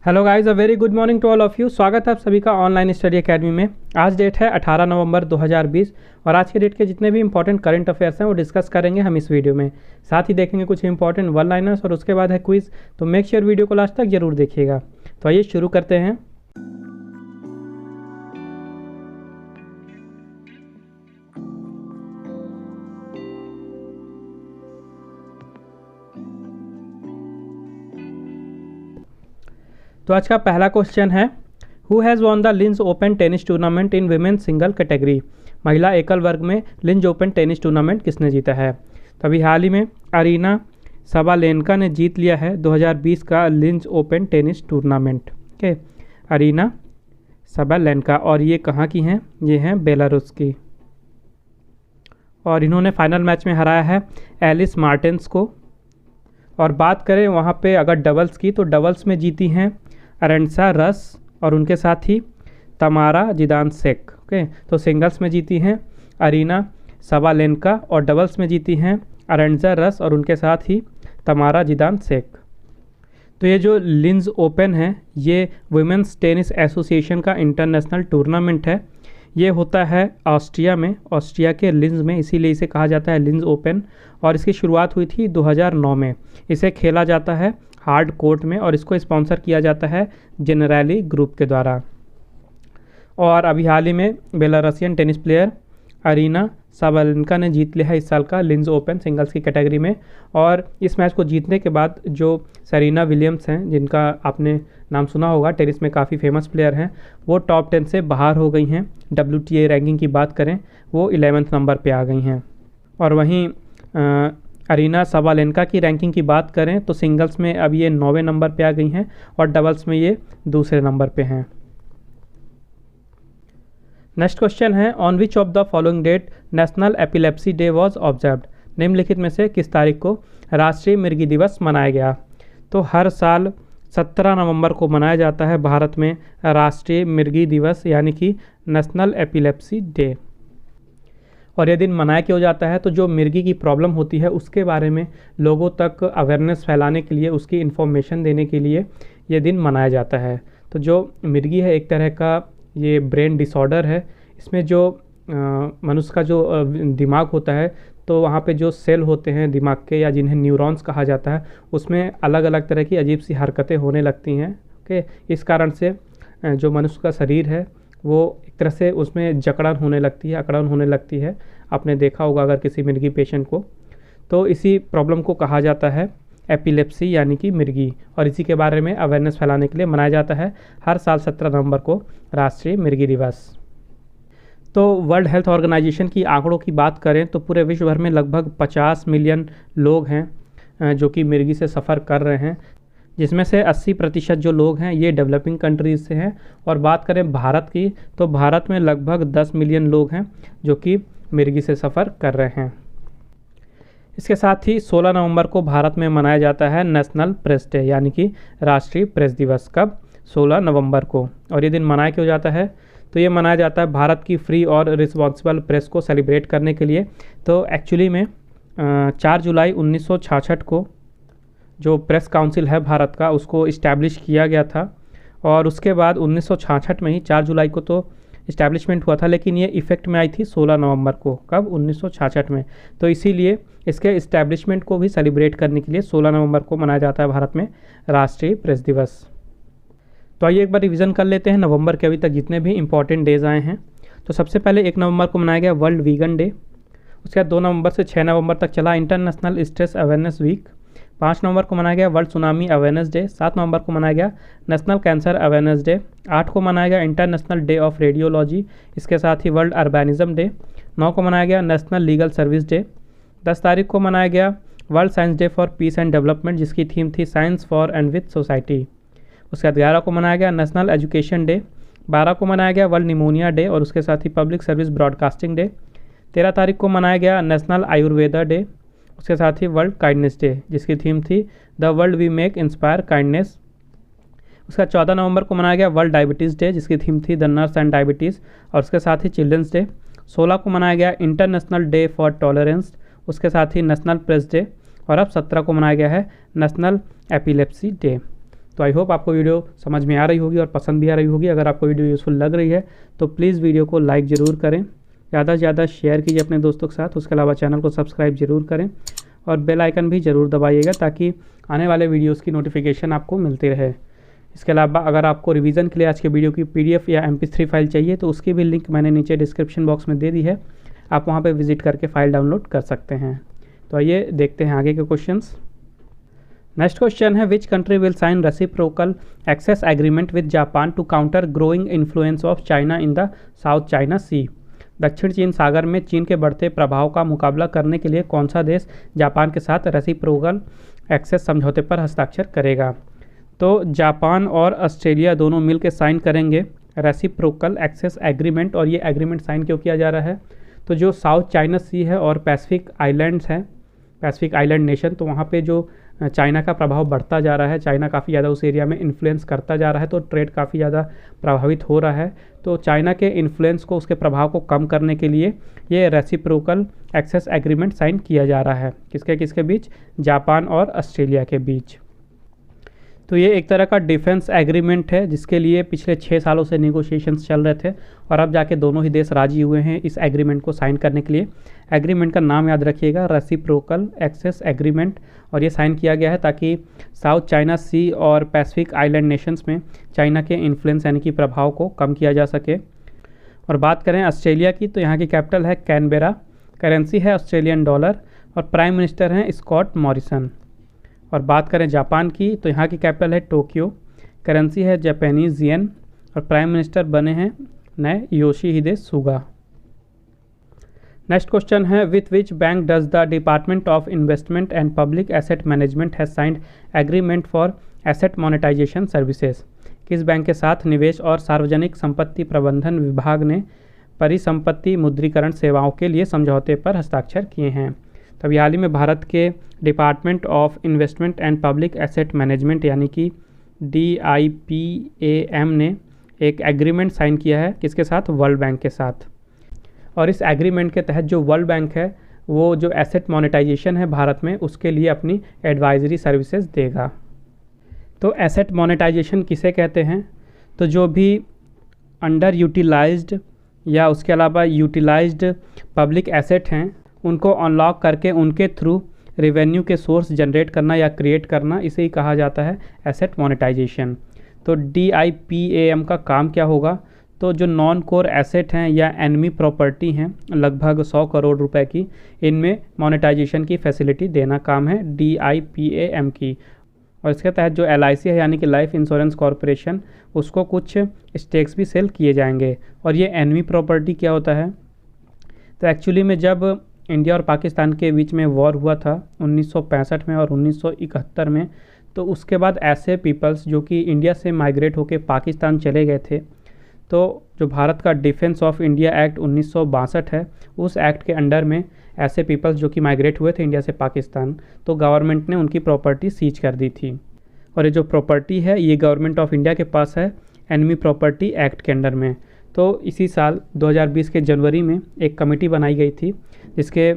Hello guys, a very good morning to all of you. स्वागत है आप सभी का ऑनलाइन स्टडी एकेडमी में। आज डेट है 18 नवंबर 2020 और आज के डेट के जितने भी इंपॉर्टेंट करंट अफेयर्स हैं वो डिस्कस करेंगे हम इस वीडियो में। साथ ही देखेंगे कुछ इंपॉर्टेंट वन लाइनर्स और उसके बाद है क्विज। तो मेक श्योर वीडियो को लास्ट तक जरूर देखिएगा। तो आइए शुरू करते हैं। तो आज का पहला क्वेश्चन है, who has won the Linz open tennis tournament in women single category. महिला एकल वर्ग में लिंज ओपन टेनिस टूर्नामेंट किसने जीता है। तो अभी हाल ही में अरीना सबालेंका ने जीत लिया है 2020 का Linz open tennis tournament. Okay, Aryna Sabalenka, और ये कहाँ की हैं? ये हैं बेलारूस की, और इन्होंने फाइनल मैच में हराया है एलिस मार्टिन्स को। और बात करें वहाँ पे अगर डबल्स की, तो डबल्स में जीती हैं अरेंसा रस और उनके साथ ही तमारा जिदानसेक। ओके, तो सिंगल्स में जीती हैं अरीना सबालेंका और डबल्स में जीती हैं अरेंसा रस और उनके साथ ही तमारा जिदानसेक। तो ये जो लिंज ओपन है ये वुमेन्स टेनिस एसोसिएशन का इंटरनेशनल टूर्नामेंट है। ये होता है ऑस्ट्रिया में, ऑस्ट्रिया के लिंज में, इसीलिए इसे कहा जाता है लिंज ओपन। और इसकी शुरुआत हुई थी 2009 में। इसे खेला जाता है हार्ड कोर्ट में और इसको स्पॉन्सर किया जाता है जेनरैली ग्रुप के द्वारा। और अभी हाल ही में बेलारसियन टेनिस प्लेयर अरीना सबालेंका ने जीत लिया है इस साल का लिंज ओपन सिंगल्स की कैटेगरी में। और इस मैच को जीतने के बाद जो सेरेना विलियम्स हैं, जिनका आपने नाम सुना होगा, टेनिस में काफ़ी फेमस प्लेयर हैं, वो टॉप 10 से बाहर हो गई हैं। WTA रैंकिंग की बात करें वो 11वें नंबर पे आ गई हैं। और वहीं अरीना सबालेंका की रैंकिंग की बात करें तो सिंगल्स में अब ये 9वें नंबर पे आ गई हैं और डबल्स में ये दूसरे नंबर पे हैं। नेक्स्ट क्वेश्चन है, on which of the following date national epilepsy day was observed. निम्नलिखित में से किस तारीख को राष्ट्रीय मिर्गी दिवस मनाया गया। तो हर साल 17 नवंबर को मनाया जाता है भारत में राष्ट्रीय मिर्गी दिवस, यानी कि नेशनल एपिलेप्सी डे। और यह दिन मनाया क्यों जाता है? तो जो मिर्गी की प्रॉब्लम होती है उसके बारे में लोगों तक अवेयरनेस फैलाने के लिए, उसकी इन्फॉर्मेशन देने के लिए ये दिन मनाया जाता है। तो जो मिर्गी है एक तरह का ये ब्रेन डिसऑर्डर है। इसमें जो मनुष्य का जो दिमाग होता है, तो वहाँ पे जो सेल होते हैं दिमाग के, या जिन्हें न्यूरॉन्स कहा जाता है, उसमें अलग अलग तरह की अजीब सी हरकतें होने लगती हैं। ओके, इस कारण से जो मनुष्य का शरीर है वो एक तरह से उसमें जकड़न होने लगती है, अकड़न होने लगती है। आपने देखा होगा अगर किसी मिर्गी पेशेंट को, तो इसी प्रॉब्लम को कहा जाता है एपिलेप्सी यानी कि मिर्गी। और इसी के बारे में अवेयरनेस फैलाने के लिए मनाया जाता है हर साल 17 नवंबर को राष्ट्रीय मिर्गी दिवस। तो वर्ल्ड हेल्थ ऑर्गेनाइजेशन की आंकड़ों की बात करें तो पूरे विश्व भर में लगभग 50 मिलियन लोग हैं जो कि मिर्गी से सफ़र कर रहे हैं, जिसमें से 80% जो लोग हैं ये डेवलपिंग कंट्रीज़ से हैं। और बात करें भारत की, तो भारत में लगभग 10 मिलियन लोग हैं जो कि मिर्गी से सफ़र कर रहे हैं। इसके साथ ही 16 नवंबर को भारत में मनाया जाता है नेशनल प्रेस डे, यानी कि राष्ट्रीय प्रेस दिवस। कब? 16 नवंबर को। और ये दिन मनाया क्यों जाता है? तो ये मनाया जाता है भारत की फ्री और रिस्पॉन्सिबल प्रेस को सेलिब्रेट करने के लिए। तो एक्चुअली में 4 जुलाई 1966 को जो प्रेस काउंसिल है भारत का, उसको इस्टेब्लिश किया गया था। और उसके बाद 1966 में ही 4 जुलाई को तो इस्टेब्लिशमेंट हुआ था, लेकिन ये इफ़ेक्ट में आई थी 16 नवंबर को। कब? 1966 में। तो इसीलिए इसके इस्टेब्लिशमेंट को भी सेलिब्रेट करने के लिए 16 नवंबर को मनाया जाता है भारत में राष्ट्रीय प्रेस दिवस। तो आइए एक बार रिवीजन कर लेते हैं नवंबर के अभी तक जितने भी इंपॉर्टेंट डेज़ आए हैं। तो सबसे पहले 1 नवंबर को मनाया गया वर्ल्ड वीगन डे। उसके बाद 2 नवंबर से 6 नवंबर तक चला इंटरनेशनल स्ट्रेस अवेयरनेस वीक। 5 नवंबर को मनाया गया वर्ल्ड सुनामी अवेयरनेस डे। 7 नवंबर को मनाया गया नेशनल कैंसर अवेयरनेस डे। 8 को मनाया गया इंटरनेशनल डे ऑफ रेडियोलॉजी, इसके साथ ही वर्ल्ड अर्बेनिज्म डे। 9 को मनाया गया नेशनल लीगल सर्विस डे। 10 तारीख को मनाया गया world science day for piece and development, जिसकी थीम थी science for and with society. उसके बाद 11 को मनाया गया नेशनल एजुकेशन डे। 12 को मनाया गया वर्ल्ड निमोनिया डे और उसके साथ ही पब्लिक सर्विस ब्रॉडकास्टिंग डे। 13 तारीख को मनाया गया नेशनल आयुर्वेदा डे, उसके साथ ही वर्ल्ड काइंडनेस डे, जिसकी थीम थी the world we make inspire kindness. उसका 14 नवंबर को मनाया गया वर्ल्ड डायबिटीज़ डे, जिसकी थीम थी द नर्स एंड डायबिटीज़ और उसके साथ ही चिल्ड्रंस डे। 16 को मनाया गया इंटरनेशनल डे फॉर टॉलरेंस, उसके साथ ही नेशनल प्रेस डे। और अब 17 को मनाया गया है नेशनल एपिलेप्सी डे। तो आई होप आपको वीडियो समझ में आ रही होगी और पसंद भी आ रही होगी। अगर आपको वीडियो यूज़फुल लग रही है तो प्लीज़ वीडियो को लाइक ज़रूर करें, ज़्यादा से ज़्यादा शेयर कीजिए अपने दोस्तों के साथ। उसके अलावा चैनल को सब्सक्राइब ज़रूर करें और बेल आइकन भी ज़रूर दबाइएगा ताकि आने वाले वीडियोज़ की नोटिफिकेशन आपको मिलती रहे। इसके अलावा अगर आपको रिवीजन के लिए आज के वीडियो की PDF या MP3 फाइल चाहिए तो उसकी भी लिंक मैंने नीचे डिस्क्रिप्शन बॉक्स में दे दी है, आप वहां पे विजिट करके फाइल डाउनलोड कर सकते हैं। तो आइए देखते हैं आगे के क्वेश्चंस। नेक्स्ट क्वेश्चन है, which country will sign reciprocal access agreement with Japan to counter growing influence of China in the South China Sea. दक्षिण चीन सागर में चीन के बढ़ते प्रभाव का मुकाबला करने के लिए कौन सा देश जापान के साथ रेसिप्रोकल एक्सेस समझौते पर हस्ताक्षर करेगा? तो जापान और ऑस्ट्रेलिया दोनों मिलकर साइन करेंगे रेसिप्रोकल एक्सेस एग्रीमेंट। और ये एग्रीमेंट साइन क्यों किया जा रहा है? तो जो साउथ चाइना सी है और पैसिफिक आइलैंड्स हैं, पैसिफिक आइलैंड नेशन, तो वहाँ पे जो चाइना का प्रभाव बढ़ता जा रहा है, चाइना काफ़ी ज़्यादा उस एरिया में इन्फ्लुएंस करता जा रहा है, तो ट्रेड काफ़ी ज़्यादा प्रभावित हो रहा है। तो चाइना के इन्फ्लुएंस को, उसके प्रभाव को कम करने के लिए ये रेसिप्रोकल एक्सेस एग्रीमेंट साइन किया जा रहा है। किसके किसके बीच? जापान और ऑस्ट्रेलिया के बीच। तो ये एक तरह का डिफेंस एग्रीमेंट है जिसके लिए पिछले 6 सालों से नेगोशिएशंस चल रहे थे और अब जाके दोनों ही देश राजी हुए हैं इस एग्रीमेंट को साइन करने के लिए। एग्रीमेंट का नाम याद रखिएगा, रेसिप्रोकल एक्सेस एग्रीमेंट, और ये साइन किया गया है ताकि साउथ चाइना सी और पैसिफिक आइलैंड नेशंस में चाइना के इन्फ्लुएंस यानी कि प्रभाव को कम किया जा सके। और बात करें ऑस्ट्रेलिया की, तो यहाँ की कैपिटल है कैनबेरा, करेंसी है ऑस्ट्रेलियन डॉलर और प्राइम मिनिस्टर हैं स्कॉट मॉरिसन। और बात करें जापान की, तो यहाँ की कैपिटल है टोक्यो, करेंसी है जापानीज येन और प्राइम मिनिस्टर बने हैं नए योशिहिदे सुगा। नेक्स्ट क्वेश्चन है, with which bank does the department of investment and public asset management has signed agreement for asset monetisation services? किस बैंक के साथ निवेश और सार्वजनिक संपत्ति प्रबंधन विभाग ने परिसंपत्ति मुद्रीकरण सेवाओं के लिए समझौते पर हस्ताक्षर किए हैं? तभी हाल ही में भारत के department of investment and public asset management यानी कि DIPAM ने एक एग्रीमेंट साइन किया है, किसके साथ? वर्ल्ड बैंक के साथ। और इस एग्रीमेंट के तहत जो वर्ल्ड बैंक है वो जो एसेट मोनेटाइजेशन है भारत में उसके लिए अपनी एडवाइजरी सर्विसेज देगा। तो एसेट मोनेटाइजेशन किसे कहते हैं? तो जो भी अंडर यूटिलाइज्ड या उसके अलावा यूटिलाइज्ड पब्लिक एसेट हैं उनको अनलॉक करके उनके थ्रू रेवेन्यू के सोर्स जनरेट करना या क्रिएट करना, इसे ही कहा जाता है एसेट मोनेटाइजेशन। तो DIPAM का काम क्या होगा? तो जो नॉन कोर एसेट हैं या एनमी प्रॉपर्टी हैं लगभग 100 करोड़ रुपए की, इनमें मोनेटाइजेशन की फैसिलिटी देना काम है DIPAM की। और इसके तहत जो LIC है यानी कि लाइफ इंश्योरेंस कॉरपोरेशन, उसको कुछ स्टेक्स भी सेल किए जाएंगे। और ये एनमी प्रॉपर्टी क्या होता है? तो एक्चुअली में जब इंडिया और पाकिस्तान के बीच में वॉर हुआ था 1965 में और 1971 में, तो उसके बाद ऐसे पीपल्स जो कि इंडिया से माइग्रेट होकर पाकिस्तान चले गए थे, तो जो भारत का डिफेंस ऑफ इंडिया एक्ट 1962 है, उस एक्ट के अंडर में ऐसे पीपल्स जो कि माइग्रेट हुए थे इंडिया से पाकिस्तान, तो गवर्नमेंट ने उनकी प्रॉपर्टी सीज कर दी थी। और ये जो प्रॉपर्टी है ये गवर्नमेंट ऑफ इंडिया के पास है एनमी प्रॉपर्टी एक्ट के अंडर में। तो इसी साल 2020 के जनवरी में एक कमेटी बनाई गई थी जिसके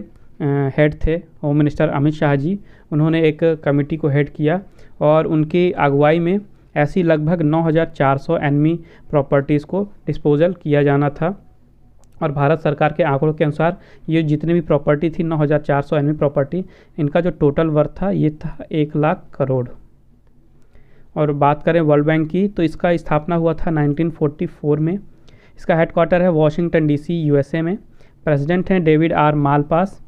हेड थे होम मिनिस्टर अमित शाह जी। उन्होंने एक कमेटी को हेड किया और उनकी अगुवाई में ऐसी लगभग 9400 एनमी प्रॉपर्टीज़ को डिस्पोजल किया जाना था। और भारत सरकार के आंकड़ों के अनुसार ये जितने भी प्रॉपर्टी थी 9400 एनमी प्रॉपर्टी, इनका जो टोटल वर्थ था ये था 1 लाख करोड़। और बात करें वर्ल्ड बैंक की, तो इसका स्थापना हुआ था 1944 में। इसका हेडक्वार्टर है वॉशिंगटन DC USA में। प्रेसिडेंट हैं डेविड R मालपास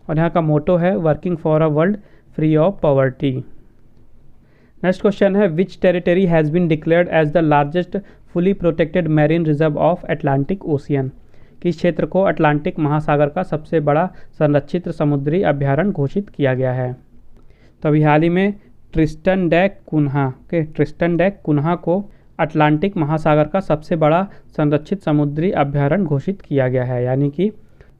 और यहाँ का मोटो है working for a world free of poverty. Next question है, which territory has been declared as the largest fully protected marine reserve of Atlantic Ocean? किस क्षेत्र को अटलांटिक महासागर का सबसे बड़ा संरक्षित समुद्री अभ्यारण्य घोषित किया गया है? तो अभी हाल ही में ट्रिस्टन डे कुन्हा को अटलांटिक महासागर का सबसे बड़ा संरक्षित समुद्री अभ्यारण्य घोषित किया गया है, यानी कि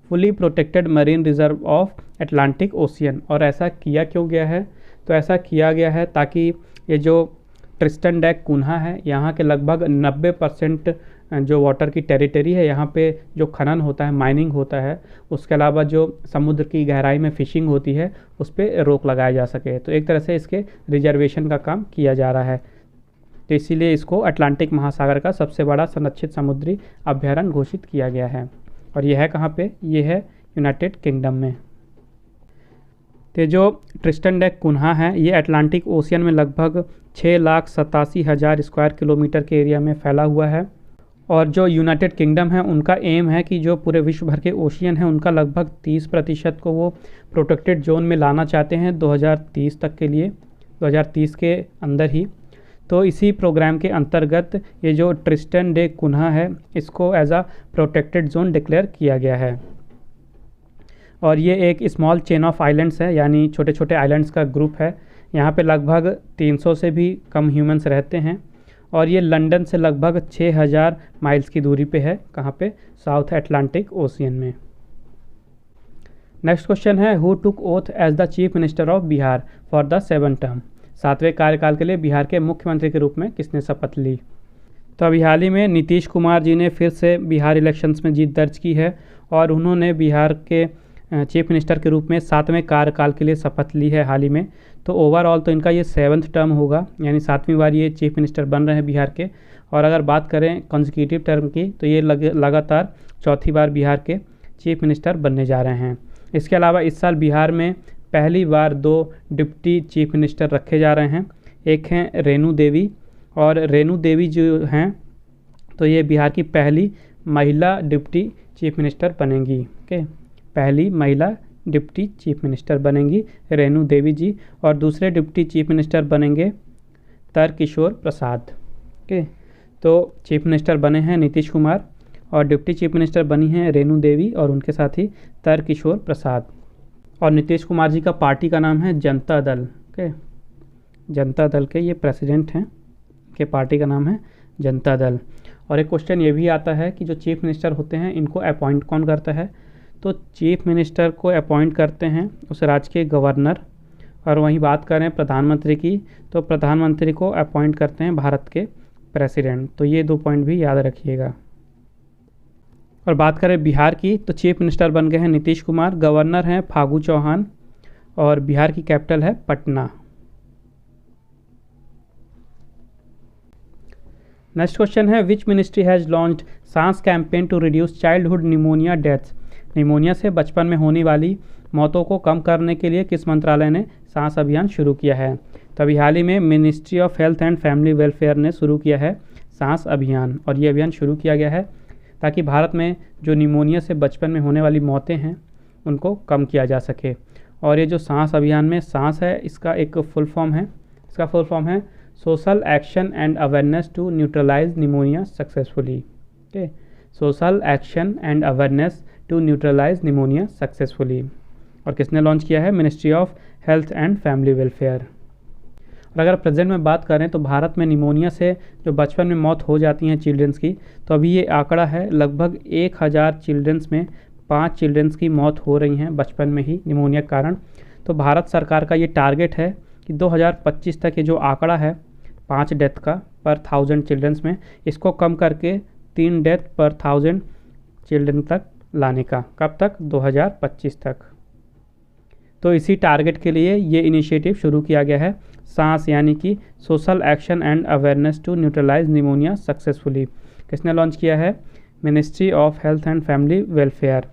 fully protected marine reserve of Atlantic ocean. और ऐसा किया क्यों गया है? तो ऐसा किया गया है ताकि ये जो ट्रिस्टन डे कुन्हा है, यहाँ के लगभग 90% जो वाटर की टेरिटरी है, यहाँ पे जो खनन होता है, माइनिंग होता है, उसके अलावा जो समुद्र की गहराई में फिशिंग होती है, उस पर रोक लगाया जा सके। तो एक तरह से इसके रिजर्वेशन का काम किया जा रहा है। तो इसीलिए इसको अटलांटिक महासागर का सबसे बड़ा संरक्षित समुद्री अभयारण्य घोषित किया गया है। और यह है कहाँ पे? ये है यूनाइटेड किंगडम में। तो जो ट्रिस्टन डे कुन्हा है ये अटलांटिक ओशियन में लगभग 6,87,000 स्क्वायर किलोमीटर के एरिया में फैला हुआ है। और जो यूनाइटेड किंगडम है उनका एम है कि जो पूरे विश्व भर के ओशियन है उनका लगभग 30% को वो प्रोटेक्टेड जोन में लाना चाहते हैं 2030 तक के लिए, 2030 के अंदर ही। तो इसी प्रोग्राम के अंतर्गत ये जो ट्रिस्टन डे कुन्हा है इसको as a protected zone declare किया गया है। और ये एक स्मॉल चेन ऑफ आइलैंड्स है, यानी छोटे छोटे आइलैंड्स का ग्रुप है। यहाँ पे लगभग 300 से भी कम ह्यूमंस रहते हैं। और ये लंदन से लगभग 6,000 माइल्स की दूरी पे है। कहाँ पे? साउथ अटलांटिक ओशियन में। नेक्स्ट क्वेश्चन है, who took oath as the chief minister of Bihar for the 7th term? 7वें कार्यकाल के लिए बिहार के मुख्यमंत्री के रूप में किसने शपथ ली? तो अभी हाल ही में नीतीश कुमार जी ने फिर से बिहार इलेक्शंस में जीत दर्ज की है और उन्होंने बिहार के चीफ मिनिस्टर के रूप में 7वें कार्यकाल के लिए शपथ ली है हाल ही में। तो ओवरऑल तो इनका ये 7th टर्म होगा, यानी 7वीं बार ये चीफ मिनिस्टर बन रहे हैं बिहार के। और अगर बात करें कॉन्जिक्यूटिव टर्म की तो ये लगातार 4थी बार बिहार के चीफ मिनिस्टर बनने जा रहे हैं। इसके अलावा इस साल बिहार में पहली बार 2 डिप्टी चीफ मिनिस्टर रखे जा रहे हैं। एक हैं रेणु देवी, और रेणु देवी जो हैं तो ये बिहार की पहली महिला डिप्टी चीफ मिनिस्टर बनेंगी। ओके, पहली महिला डिप्टी चीफ मिनिस्टर बनेंगी रेणु देवी जी। और दूसरे डिप्टी चीफ मिनिस्टर बनेंगे तारकिशोर प्रसाद। ओके, तो चीफ मिनिस्टर बने हैं नीतीश कुमार और डिप्टी चीफ मिनिस्टर बनी हैं रेणु देवी और उनके साथ ही तारकिशोर प्रसाद। और नीतीश कुमार जी का पार्टी का नाम है जनता दल। ओके, जनता दल के ये प्रेसिडेंट हैं, के पार्टी का नाम है जनता दल। और एक क्वेश्चन ये भी आता है कि जो चीफ मिनिस्टर होते हैं इनको अपॉइंट कौन करता है? तो चीफ मिनिस्टर को अपॉइंट करते हैं उस राज्य के गवर्नर। और वहीं बात करें प्रधानमंत्री की तो प्रधानमंत्री को अपॉइंट करते हैं भारत के प्रेसिडेंट। तो ये 2 पॉइंट भी याद रखिएगा। और बात करें बिहार की तो चीफ मिनिस्टर बन गए हैं नीतीश कुमार, गवर्नर हैं फागू चौहान और बिहार की कैपिटल है पटना। नेक्स्ट क्वेश्चन है, which ministry has launched SAANS campaign to reduce childhood pneumonia deaths? Pneumonia से बचपन में होने वाली मौतों को कम करने के लिए किस मंत्रालय ने सांस अभियान शुरू किया है? तो अभी हाल ही में ministry of health and family welfare ने शुरू किया है सांस अभियान। और ये अभियान शुरू किया गया है ताकि भारत में जो निमोनिया से बचपन में होने वाली मौतें हैं उनको कम किया जा सके। और ये जो सांस अभियान में सांस है इसका एक फुल फॉर्म है, इसका फुल फॉर्म है social action and awareness to neutralise pneumonia successfully. Okay, social action and awareness to neutralise pneumonia successfully. और किसने लॉन्च किया है? Ministry of health and family welfare. और अगर प्रेजेंट में बात करें तो भारत में निमोनिया से जो बचपन में मौत हो जाती हैं चिल्ड्रंस की, तो अभी ये आंकड़ा है लगभग 1,000 चिल्ड्रंस में 5 चिल्ड्रंस की मौत हो रही हैं बचपन में ही निमोनिया के कारण। तो भारत सरकार का ये टारगेट है कि 2025 तक ये जो आंकड़ा है 5 डेथ का पर 1000 चिल्ड्रंस में, इसको कम करके 3 डेथ पर 1000 चिल्ड्रन तक लाने का। कब तक? 2025 तक। तो इसी टारगेट के लिए ये इनिशिएटिव शुरू किया गया है सांस, यानी कि social action and awareness to neutralise pneumonia successfully. किसने लॉन्च किया है? Ministry of health and family welfare.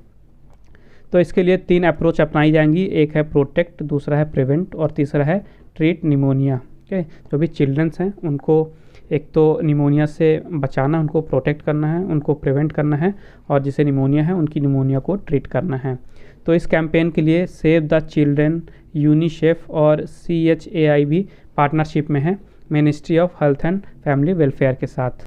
तो इसके लिए 3 अप्रोच अपनाई जाएंगी, एक है प्रोटेक्ट, दूसरा है प्रिवेंट और तीसरा है ट्रीट निमोनिया। ओके, जो भी चिल्ड्रंस हैं उनको एक तो निमोनिया से बचाना, उनको प्रोटेक्ट करना है, उनको प्रिवेंट करना है, और जिसे निमोनिया है उनकी निमोनिया को ट्रीट करना है। तो इस कैंपेन के लिए सेव द चिल्ड्रन, यूनिसेफ और CHAI भी पार्टनरशिप में है ministry of health and family welfare के साथ।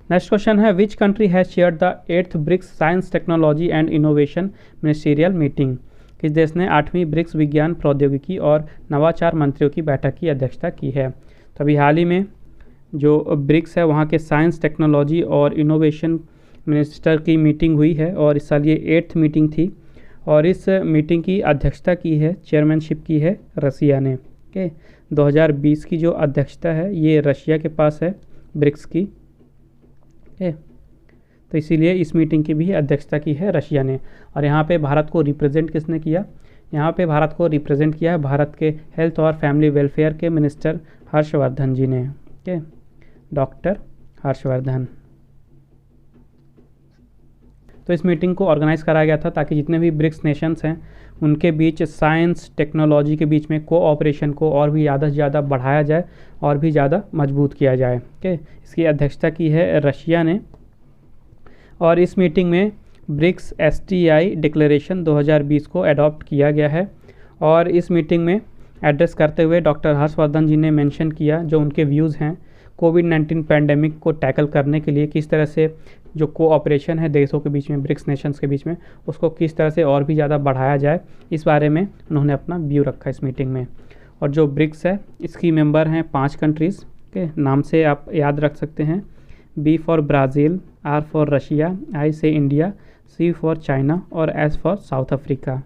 नेक्स्ट क्वेश्चन है, which country has shared the 8th BRICS science technology and innovation ministerial meeting? किस देश ने 8वीं ब्रिक्स विज्ञान प्रौद्योगिकी और नवाचार मंत्रियों की बैठक की अध्यक्षता की है? तो अभी हाल ही में जो ब्रिक्स है वहाँ के साइंस टेक्नोलॉजी और इनोवेशन मिनिस्टर की मीटिंग हुई है और इस साल ये 8th मीटिंग थी। और इस मीटिंग की अध्यक्षता की है, चेयरमैनशिप की है रसिया ने। ओके, 2020 की जो अध्यक्षता है ये रशिया के पास है ब्रिक्स की। ओके, तो इसीलिए इस मीटिंग की भी अध्यक्षता की है रशिया ने। और यहाँ पे भारत को रिप्रेजेंट किसने किया? यहाँ पे भारत को रिप्रेजेंट किया है भारत के हेल्थ और फैमिली वेलफेयर के मिनिस्टर हर्षवर्धन जी ने। Okay, doctor Harshvardhan. तो इस मीटिंग को ऑर्गेनाइज करा गया था ताकि जितने भी ब्रिक्स नेशंस हैं उनके बीच साइंस टेक्नोलॉजी के बीच में कोऑपरेशन को और भी ज़्यादा से ज़्यादा बढ़ाया जाए और भी ज़्यादा मजबूत किया जाए। ओके, इसकी अध्यक्षता की है रशिया ने। और इस मीटिंग में ब्रिक्स STI डिक्लेरेशन 2020 को अडॉप्ट किया गया है। और इस मीटिंग में एड्रेस करते हुए डॉक्टर हर्षवर्धन जी ने मेंशन किया जो उनके व्यूज़ हैं कोविड-19 पैंडेमिक को टैकल करने के लिए किस तरह से जो कोऑपरेशन है देशों के बीच में, ब्रिक्स नेशंस के बीच में, उसको किस तरह से और भी ज़्यादा बढ़ाया जाए, इस बारे में उन्होंने अपना व्यू रखा इस मीटिंग में। और जो ब्रिक्स है इसकी मेंबर हैं 5 कंट्रीज़ के नाम से आप याद रख सकते हैं। B for Brazil, R for Russia, I से इंडिया, C फॉर चाइना और S फॉर साउथ अफ्रीका।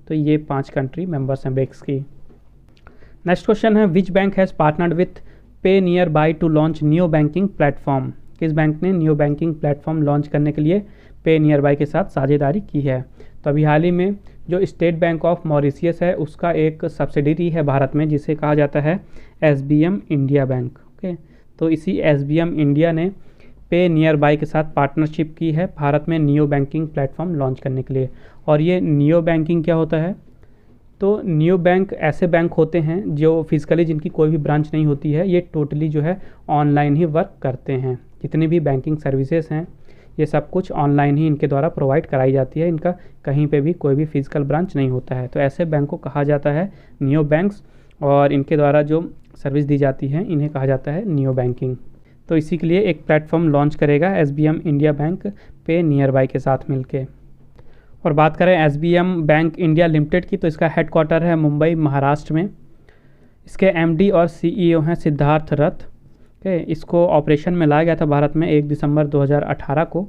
तो ये 5 कंट्री मेंबर्स हैं ब्रिक्स की। नेक्स्ट क्वेश्चन है which bank has partnered with PayNearby to launch new banking platform. किस bank ने new banking platform launch करने के लिए पे नियर बाई के साथ साझेदारी की है। तो अभी हाल ही में जो स्टेट बैंक ऑफ मॉरिशियस है उसका एक सब्सिडरी है भारत में जिसे कहा जाता है SBM इंडिया बैंक। ओके, तो इसी SBM इंडिया ने पे नियर बाई के साथ पार्टनरशिप की है भारत में न्यू बैंकिंग प्लेटफॉर्म लॉन्च करने के लिए। और ये न्यू बैंकिंग क्या होता है, तो न्यू बैंक ऐसे बैंक होते हैं जो फिजिकली जिनकी कोई भी ब्रांच नहीं होती है, ये टोटली जो है ऑनलाइन ही वर्क करते हैं। जितनी भी बैंकिंग सर्विसेज हैं ये सब कुछ ऑनलाइन ही इनके द्वारा प्रोवाइड कराई जाती है, इनका कहीं पे भी कोई भी फिजिकल ब्रांच नहीं होता है। तो ऐसे बैंक को कहा जाता है न्यू बैंक्स और इनके द्वारा जो सर्विस दी जाती है इन्हें कहा जाता है न्यू बैंकिंग। तो इसी के लिए एक प्लेटफॉर्म लॉन्च करेगा SBM इंडिया बैंक पे नियर बाई के साथ मिलके। और बात करें SBM बैंक इंडिया लिमिटेड की, तो इसका हेडक्वार्टर है मुंबई महाराष्ट्र में। इसके MD और CEO हैं सिद्धार्थ रथ। इसको ऑपरेशन में लाया गया था भारत में 1 दिसंबर 2018 को।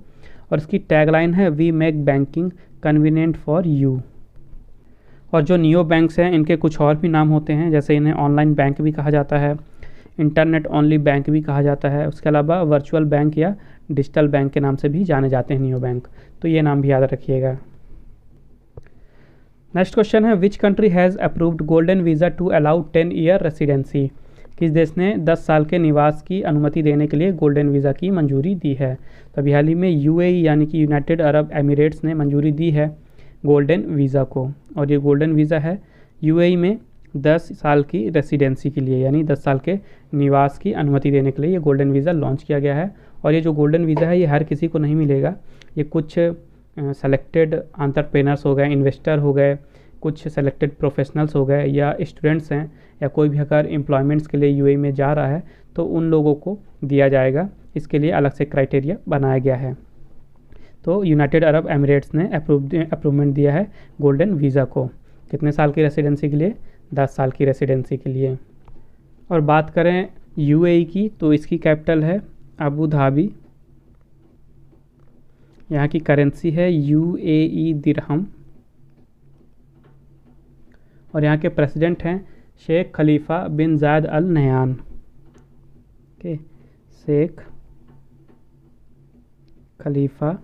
और इसकी टैगलाइन है we make banking convenient for you. और जो नियो बैंक्स हैं इनके कुछ और भी नाम होते हैं, जैसे इन्हें ऑनलाइन बैंक भी कहा जाता है, इंटरनेट ओनली बैंक भी कहा जाता है, उसके अलावा वर्चुअल बैंक या डिजिटल बैंक के नाम से भी जाने जाते हैं नियो बैंक। तो ये नाम भी याद रखिएगा। नेक्स्ट क्वेश्चन है which country has approved golden visa to allow 10 year residency. किस देश ने 10 साल के निवास की अनुमति देने के लिए गोल्डन वीज़ा की मंजूरी दी है। तो अभी हाल ही में UAE यानी कि यूनाइटेड अरब एमिरेट्स ने मंजूरी दी है गोल्डन वीज़ा को। और ये गोल्डन वीज़ा है UAE में 10 साल की रेसिडेंसी के लिए, यानी 10 साल के निवास की अनुमति देने के लिए ये गोल्डन वीज़ा लॉन्च किया गया है। और ये जो गोल्डन वीज़ा है ये हर किसी को नहीं मिलेगा, ये कुछ सेलेक्टेड एंटरप्रेनर्स हो गए, इन्वेस्टर हो गए, कुछ सेलेक्टेड प्रोफेशनल्स हो गए या स्टूडेंट्स हैं या कोई भी अगर एम्प्लॉयमेंट्स के लिए UAE में जा रहा है तो उन लोगों को दिया जाएगा। इसके लिए अलग से क्राइटेरिया बनाया गया है। तो यूनाइटेड अरब एमिरेट्स ने अप्रूवमेंट दिया है गोल्डन वीज़ा को। कितने साल की रेसिडेंसी के लिए? 10 साल की रेसिडेंसी के लिए। और बात करें UAE की, तो इसकी कैपिटल है अबू धाबी। यहाँ की करेंसी है UAE दिरहम। और यहाँ के प्रेसिडेंट हैं शेख खलीफा बिन जायद अल नहयान। ओके, शेख खलीफा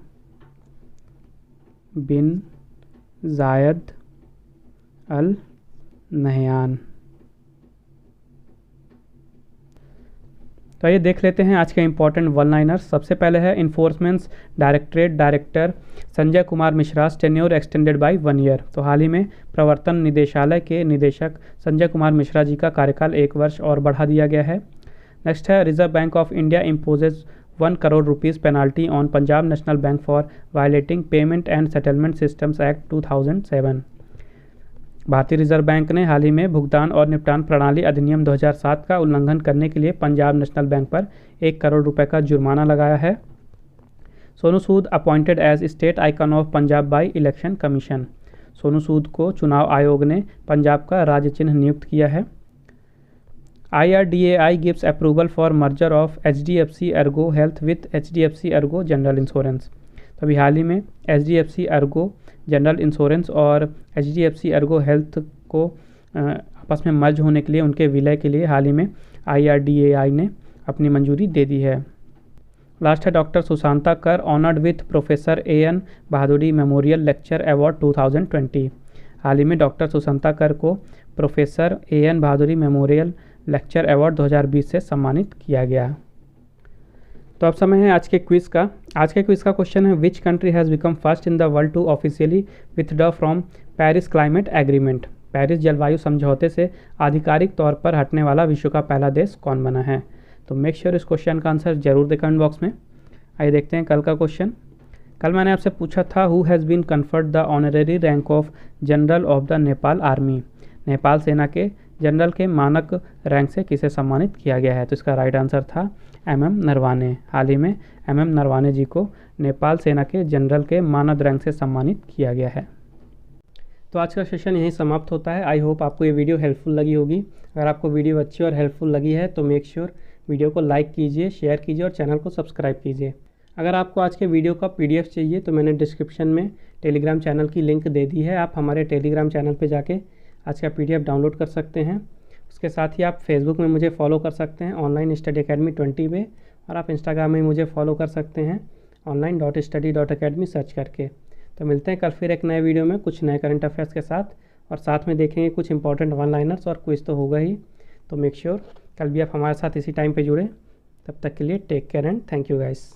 बिन जायद अल नहयान। तो ये देख लेते हैं आज के इंपॉर्टेंट वन लाइनर्स। सबसे पहले है enforcements directorate director Sanjay Kumar Mishra tenure extended by 1 year. तो हाल ही में प्रवर्तन निदेशालय के निदेशक संजय कुमार मिश्रा जी का कार्यकाल 1 वर्ष और बढ़ा दिया गया है। नेक्स्ट है reserve bank of India imposes 1 crore rupees penalty on Punjab national bank for violating payment and settlement systems act 2007। भारतीय रिजर्व बैंक ने हाल ही में भुगतान और निपटान प्रणाली अधिनियम 2007 का उल्लंघन करने के लिए पंजाब नेशनल बैंक पर 1 करोड़ रुपए का जुर्माना लगाया है। Sonu Sood appointed as state icon of Punjab by election commission. Sonu Sood को चुनाव आयोग ने पंजाब का राज्य चिन्ह नियुक्त किया है। IRDAI gives approval for merger of HDFC Ergo health with HDFC Ergo general insurance. तो अभी हाल ही में HDFC अर्गो जनरल इंश्योरेंस और HDFC अर्गो हेल्थ को आपस में मर्ज होने के लिए उनके विलय के लिए हाल ही में IRDAI ने अपनी मंजूरी दे दी है। लास्ट है डॉक्टर सुशांता कर ऑनर्ड विथ प्रोफेसर AN बहादुरी मेमोरियल लेक्चर अवार्ड 2020। हाल ही में डॉक्टर सुशांता कर को प्रोफेसर AN बहादुरी मेमोरियल लेक्चर अवार्ड 2020 से सम्मानित किया गया। तो अब समय है आज के क्विज़ का। आज के क्विज़ का क्वेश्चन है, which country has become first in the world to officially withdraw from Paris climate agreement. Paris जलवायु समझौते से आधिकारिक तौर पर हटने वाला विश्व का पहला देश कौन बना है। तो मेक श्योर इस क्वेश्चन का आंसर जरूर दें कमेंट बॉक्स में। आइए देखते हैं कल का क्वेश्चन। कल मैंने आपसे पूछा था, who has been conferred the honorary rank of general of the Nepal army. Nepal सेना के जनरल के मानक रैंक से किसे सम्मानित किया गया है। तो इसका राइट आंसर था MM नरवाने। हाल ही में MM नरवाने जी को नेपाल सेना के जनरल के मानद रैंक से सम्मानित किया गया है। तो आज का सेशन यहीं समाप्त होता है। आई होप आपको ये वीडियो हेल्पफुल लगी होगी। अगर आपको वीडियो अच्छी और हेल्पफुल लगी है तो मेक श्योर वीडियो को लाइक कीजिए, शेयर कीजिए और चैनल को सब्सक्राइब कीजिए। अगर आपको आज के वीडियो का PDF चाहिए तो मैंने डिस्क्रिप्शन में टेलीग्राम चैनल की लिंक दे दी है। आप हमारे टेलीग्राम चैनल पे जाके आज का PDF डाउनलोड कर सकते हैं। उसके साथ ही आप फेसबुक में मुझे फॉलो कर सकते हैं ऑनलाइन स्टडी अकेडमी 20 पे, और आप इंस्टाग्राम में मुझे फॉलो कर सकते हैं online.study.academy सर्च करके। तो मिलते हैं कल फिर एक नए वीडियो में कुछ नए करंट अफेयर्स के साथ, और साथ में देखेंगे कुछ इंपॉर्टेंट वन लाइनर्स और क्विज तो होगा ही। तो मेक श्योर कल भी आप हमारे साथ इसी टाइम पे जुड़े। तब तक के लिए take care and thank you guys.